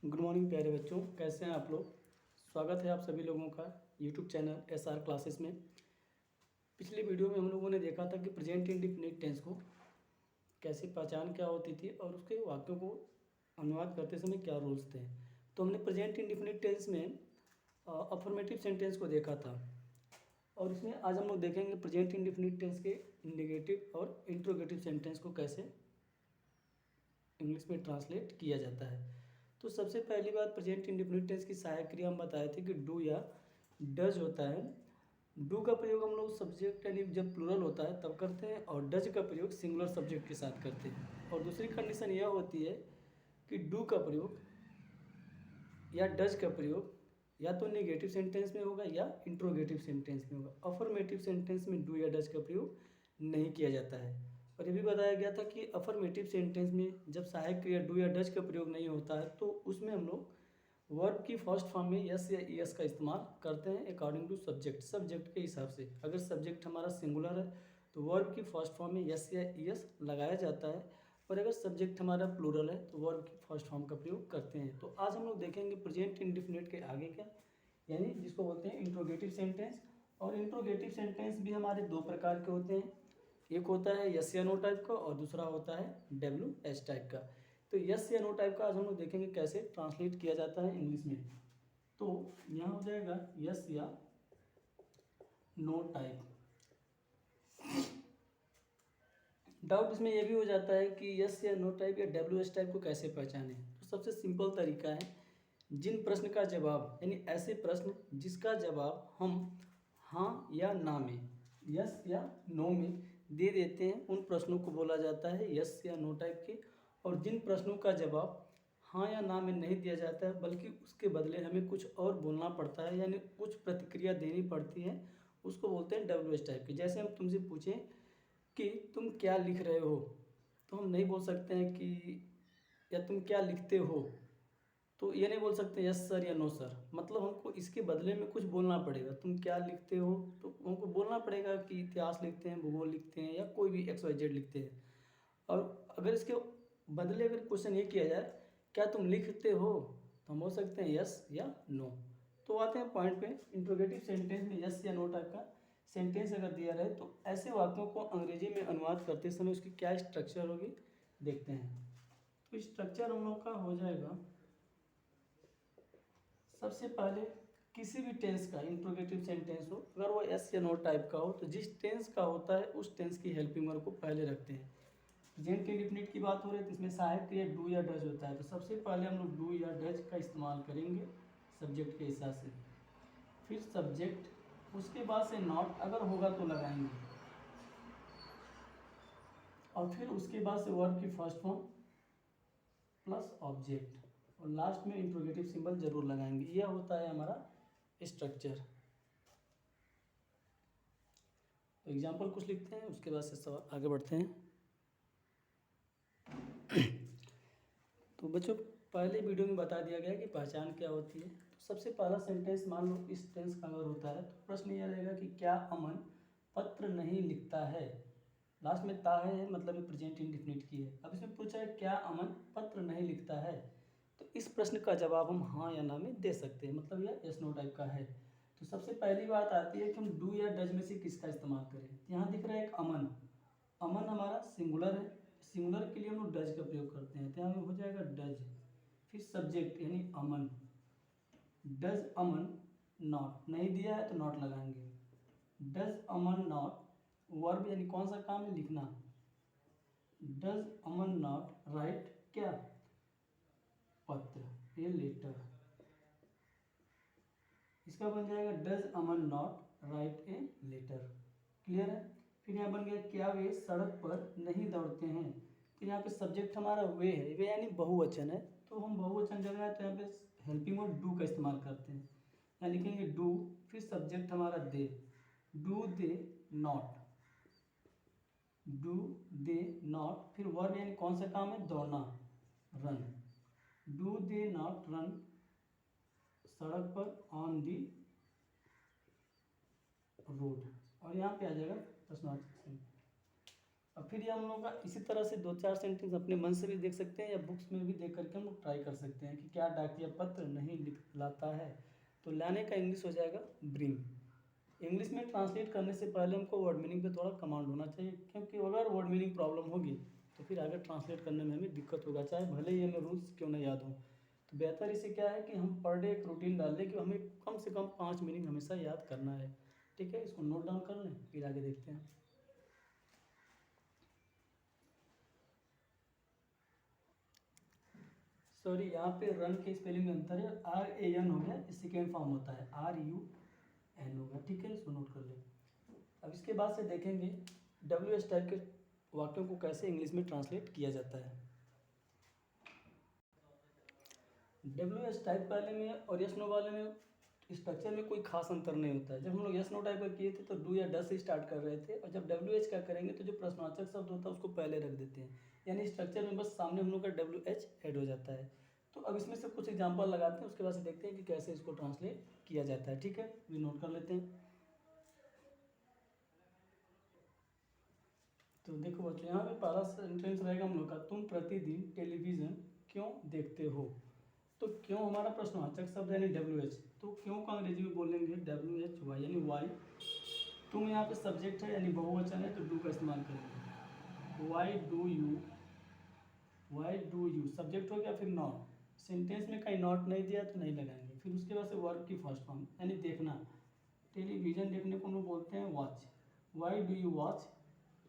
Good morning प्यारे बच्चों, कैसे हैं आप लोग। स्वागत है आप सभी लोगों का यूट्यूब चैनल एसआर क्लासेस में। पिछले वीडियो में हम लोगों ने देखा था कि प्रेजेंट इंडिफिनिट टेंस को कैसे पहचान क्या होती थी और उसके वाक्यों को अनुवाद करते समय क्या रूल्स थे। तो हमने प्रेजेंट इंडिफिनिट टेंस में अफर्मेटिव सेंटेंस को देखा था और इसमें आज हम लोग देखेंगे प्रेजेंट इंडिफिनिट टेंस के नेगेटिव और इंट्रोगेटिव सेंटेंस को कैसे इंग्लिश में ट्रांसलेट किया जाता है। तो सबसे पहली बात, प्रेजेंट इंडेफिनिट टेंस की सहायक क्रिया हम बताए थे कि डू या डज होता है। डू का प्रयोग हम लोग सब्जेक्ट यानी जब प्लूरल होता है तब करते हैं और डज का प्रयोग सिंगुलर सब्जेक्ट के साथ करते हैं। और दूसरी कंडीशन यह होती है कि डू का प्रयोग या डज का प्रयोग या तो नेगेटिव सेंटेंस में होगा या इंट्रोगेटिव सेंटेंस में होगा। अफर्मेटिव सेंटेंस में डू या डज का प्रयोग नहीं किया जाता है। और ये भी बताया गया था कि अफर्मेटिव सेंटेंस में जब सहायक क्रिया डू या डज का प्रयोग नहीं होता है तो उसमें हम लोग वर्ब की फर्स्ट फॉर्म में यस या ईएस का इस्तेमाल करते हैं अकॉर्डिंग टू सब्जेक्ट के हिसाब से। अगर सब्जेक्ट हमारा सिंगुलर है तो वर्ब की फर्स्ट फॉर्म में यस या ईएस लगाया जाता है, और अगर सब्जेक्ट हमारा प्लूरल है तो वर्ब की फर्स्ट फॉर्म का प्रयोग करते हैं। तो आज हम लोग देखेंगे प्रेजेंट इंडेफिनिट के आगे क्या, यानी जिसको बोलते हैं इंट्रोगेटिव सेंटेंस। और इंट्रोगेटिव सेंटेंस भी हमारे दो प्रकार के होते हैं, एक होता है यस या नो टाइप का और दूसरा होता है डब्ल्यू एस टाइप का। तो यस या नो टाइप का आज हम लोग देखेंगे कैसे ट्रांसलेट किया जाता है इंग्लिश में। तो यहाँ हो जाएगा यस या नो टाइप। डाउट इसमें यह भी हो जाता है कि यस या नो टाइप या डब्ल्यू एस टाइप को कैसे पहचानें। तो सबसे सिंपल तरीका है, जिन प्रश्न का जवाब यानी ऐसे प्रश्न जिसका जवाब हम हाँ या ना में, यस या नो में दे देते हैं, उन प्रश्नों को बोला जाता है यस या नो टाइप के। और जिन प्रश्नों का जवाब हाँ या ना में नहीं दिया जाता है बल्कि उसके बदले हमें कुछ और बोलना पड़ता है यानी कुछ प्रतिक्रिया देनी पड़ती है, उसको बोलते हैं डब्ल्यू एस टाइप की। जैसे हम तुमसे पूछें कि तुम क्या लिख रहे हो, तो हम नहीं बोल सकते हैं कि या तुम क्या लिखते हो, तो ये नहीं बोल सकते यस सर या नो सर। मतलब हमको इसके बदले में कुछ बोलना पड़ेगा। तुम क्या लिखते हो तो हमको बोलना पड़ेगा कि इतिहास लिखते हैं, भूगोल लिखते हैं या कोई भी एक्स वाई जेड लिखते हैं। और अगर इसके बदले अगर क्वेश्चन ये किया जाए क्या तुम लिखते हो, तो हम बोल सकते हैं यस या नो। तो आते हैं पॉइंट पे, इंट्रोगेटिव सेंटेंस में यस या नो टाइप का सेंटेंस अगर दिया रहे तो ऐसे वाक्यों को अंग्रेजी में अनुवाद करते समय उसकी क्या स्ट्रक्चर होगी देखते हैं। तो स्ट्रक्चर हम लोग का हो जाएगा, सबसे पहले किसी भी टेंस का इंट्रोगेटिव सेंटेंस हो, अगर वो एस या नो टाइप का हो तो जिस टेंस का होता है उस टेंस की हेल्पिंग वर्ब को पहले रखते हैं। प्रेजेंट इंडेफिनिट की बात हो रही है तो इसमें सहायक क्रिया डू या डज होता है, तो सबसे पहले हम लोग डू या डज का इस्तेमाल करेंगे सब्जेक्ट के हिसाब से। फिर सब्जेक्ट, उसके बाद से नॉट अगर होगा तो लगाएंगे, और फिर उसके बाद से वर्ब की फर्स्ट फॉर्म प्लस ऑब्जेक्ट, और लास्ट में इंट्रोगेटिव सिंबल जरूर लगाएंगे। यह होता है हमारा स्ट्रक्चर। तो एग्जाम्पल कुछ लिखते हैं, उसके बाद से सवाल आगे बढ़ते हैं। तो बच्चों पहले वीडियो में बता दिया गया कि पहचान क्या होती है। तो सबसे पहला सेंटेंस मान लो इस टेंस का अगर होता है तो प्रश्न यह रहेगा कि क्या अमन पत्र नहीं लिखता है। लास्ट में ता है मतलब ये प्रेजेंट इंडेफिनिट की है। अब इसमें पूछा है क्या अमन पत्र नहीं लिखता है, तो इस प्रश्न का जवाब हम हाँ या ना में दे सकते हैं, मतलब यह यस नो टाइप का है। तो सबसे पहली बात आती है कि हम डू या डज में से किसका इस्तेमाल करें। तो यहाँ दिख रहा है एक अमन, अमन हमारा सिंगुलर है, सिंगुलर के लिए हम लोग डज का प्रयोग करते हैं, तो यहाँ हो जाएगा डज। फिर सब्जेक्ट यानी अमन, डज अमन नॉट, नहीं दिया है तो नॉट लगाएंगे। डज अमन नॉट वर्ब यानी कौन सा काम है, लिखना। डज अमन नॉट राइट क्या, पत्र, ये लेटर। इसका बन जाएगा does Aman not write a letter. Clear है। फिर यहाँ बन गया क्या वे सड़क पर नहीं दौड़ते हैं। तो यहाँ पे सब्जेक्ट हमारा वे है, वे यानी बहुवचन है, तो हम बहुवचन जगह है तो यहाँ पे हेल्पिंग वर्ड डू का इस्तेमाल करते हैं। यहाँ लिखेंगे डू, फिर सब्जेक्ट हमारा they, do they not, do they not. फिर वर्ब यानी कौन सा काम है, दौड़ना, run, do they not run सड़क पर ऑन दी रोड। और यहाँ पे आ जाएगा प्रश्नवाचक चिन्ह। और फिर ये हम लोग का इसी तरह से 2-4 सेंटेंस अपने मन से भी देख सकते हैं या बुक्स में भी देख करके हम लोग ट्राई कर सकते हैं कि क्या डाकिया पत्र नहीं लाता है। तो लाने का इंग्लिश हो जाएगा ब्रिंग। इंग्लिश में ट्रांसलेट करने से पहले हमको वर्ड मीनिंग पे थोड़ा कमांड होना चाहिए, क्योंकि अगर वर्ड मीनिंग प्रॉब्लम होगी तो फिर आगे ट्रांसलेट करने में हमें दिक्कत होगा, चाहे भले ही हमें रूल्स क्यों ना याद हो। तो बेहतर इसे क्या है कि हम पर डे एक रूटीन डाल दें कि हमें कम से कम 5 मीनिंग हमेशा याद करना है। ठीक है, इसको नोट डाउन कर लें, फिर आगे देखते हैं। सॉरी, यहाँ पे रन के स्पेलिंग में अंतर है, RAN हो गया, सेकेंड फॉर्म होता है RUN होगा। ठीक है, इसको नोट कर लें। अब इसके बाद से देखेंगे WH टाइप के वाक्यों को कैसे इंग्लिश में ट्रांसलेट किया जाता है। WH टाइप वाले में और यस नो वाले में स्ट्रक्चर में कोई खास अंतर नहीं होता है। जब हम लोग यस नो टाइप का किए थे तो डू या डस से स्टार्ट कर रहे थे, और जब WH का करेंगे तो जो प्रश्नवाचक शब्द होता है उसको पहले रख देते हैं, यानी स्ट्रक्चर में बस सामने हम लोग का WH ऐड हो जाता है। तो अब इसमें से कुछ एग्जाम्पल लगाते हैं, उसके बाद से देखते हैं कि कैसे इसको ट्रांसलेट किया जाता है। ठीक है, भी नोट कर लेते हैं। तो देखो बच्चों, यहाँ पे पहला सेंटेंस रहेगा हम लोग का, तुम प्रतिदिन टेलीविज़न क्यों देखते हो। तो क्यों हमारा प्रश्नवाचक शब्द यानी WH, तो क्यों को अंग्रेजी में बोलेंगे WHY यानी वाई। तुम यहाँ पे सब्जेक्ट है यानी बहुवचन है तो डू का इस्तेमाल करेंगे। वाई डू यू सब्जेक्ट हो गया, फिर नॉट, सेंटेंस में कहीं नॉट नहीं दिया तो नहीं लगाएंगे। फिर उसके बाद से वर्ब की फर्स्ट फॉर्म यानी देखना, टेलीविज़न देखने को हम लोग बोलते हैं watch. Why do you watch,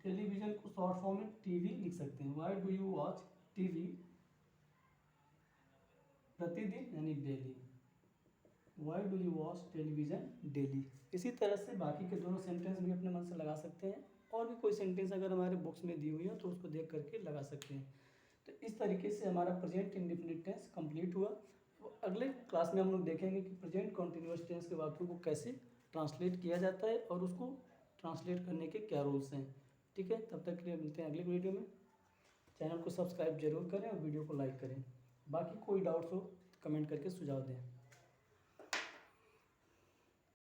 television को शॉर्ट फॉर्म में टीवी लिख सकते हैं। Why do you watch TV प्रतिदिन यानी daily. Why do you watch television daily. इसी तरह से बाकी के दोनों सेंटेंस भी अपने मन से लगा सकते हैं, और भी कोई सेंटेंस अगर हमारे बुक्स में दी हुई हो तो उसको देख करके लगा सकते हैं। तो इस तरीके से हमारा प्रेजेंट इंडेफिनिट टेंस कंप्लीट हुआ। तो अगले क्लास में हम लोग देखेंगे कि प्रेजेंट कॉन्टिन्यूअस टेंस के वाक्यों को कैसे ट्रांसलेट किया जाता है और उसको ट्रांसलेट करने के क्या रूल्स हैं। ठीक है, तब तक के लिए मिलते हैं अगले वीडियो में। चैनल को सब्सक्राइब जरूर करें और वीडियो को लाइक करें। बाकी कोई डाउट्स हो कमेंट करके सुझाव दें।